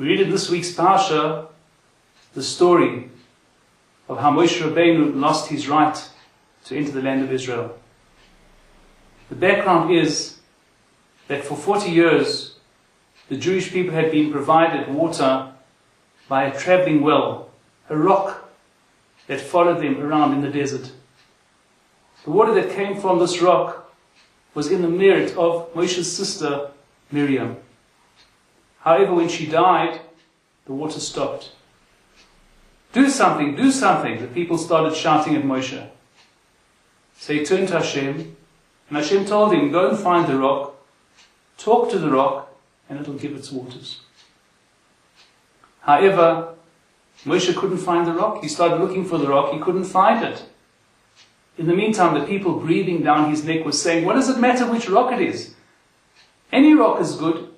We read in this week's Parsha the story of how Moshe Rabbeinu lost his right to enter the land of Israel. The background is that for 40 years the Jewish people had been provided water by a traveling well, a rock that followed them around in the desert. The water that came from this rock was in the merit of Moshe's sister Miriam. However, when she died, the water stopped. Do something, the people started shouting at Moshe. So he turned to Hashem, and Hashem told him, go and find the rock, talk to the rock, and it'll give its waters. However, Moshe couldn't find the rock. He started looking for the rock, he couldn't find it. In the meantime, the people breathing down his neck were saying, what does it matter which rock it is? Any rock is good.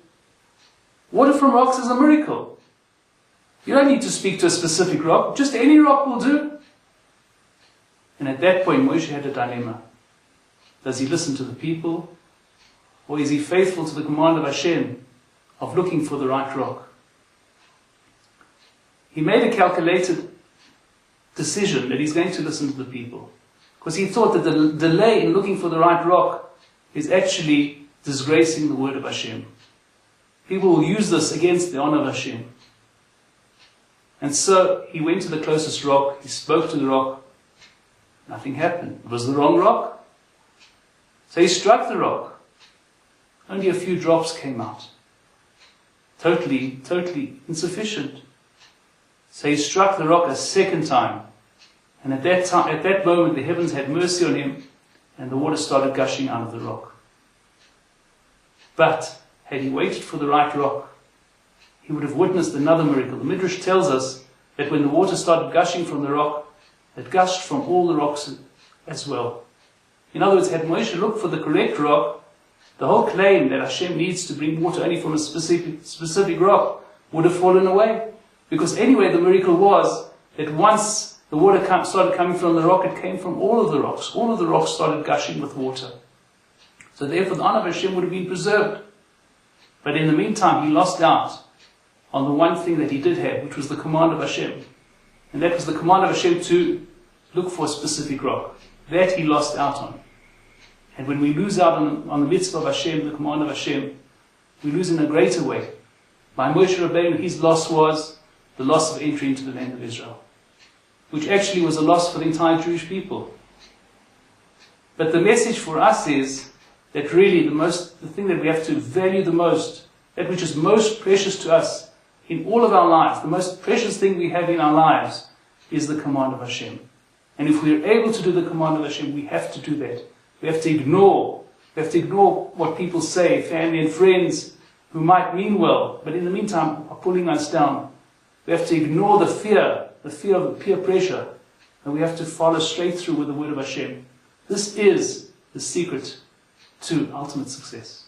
Water from rocks is a miracle. You don't need to speak to a specific rock, just any rock will do. And at that point, Moshe had a dilemma. Does he listen to the people, or is he faithful to the command of Hashem of looking for the right rock? He made a calculated decision that he's going to listen to the people, because he thought that the delay in looking for the right rock is actually disgracing the word of Hashem. People will use this against the honor of Hashem. And so he went to the closest rock, he spoke to the rock, nothing happened. It was the wrong rock. So he struck the rock. Only a few drops came out. Totally insufficient. So he struck the rock a second time. And at that moment, the heavens had mercy on him, and the water started gushing out of the rock. But had he waited for the right rock, he would have witnessed another miracle. The Midrash tells us that when the water started gushing from the rock, it gushed from all the rocks as well. In other words, had Moshe looked for the correct rock, the whole claim that Hashem needs to bring water only from a specific rock would have fallen away. Because anyway, the miracle was that once the water started coming from the rock, it came from all of the rocks. All of the rocks started gushing with water. So therefore, the honor of Hashem would have been preserved. But in the meantime, he lost out on the one thing that he did have, which was the command of Hashem. And that was the command of Hashem to look for a specific rock. That he lost out on. And when we lose out on the mitzvah of Hashem, the command of Hashem, we lose in a greater way. By Moshe Rabbeinu, his loss was the loss of entry into the land of Israel, which actually was a loss for the entire Jewish people. But the message for us is that really the thing that we have to value the most, that which is most precious to us in all of our lives, the most precious thing we have in our lives is the command of Hashem. And if we are able to do the command of Hashem, we have to do that. We have to ignore what people say, family and friends who might mean well, but in the meantime are pulling us down. We have to ignore the fear of peer pressure, and we have to follow straight through with the word of Hashem. This is the secret to ultimate success.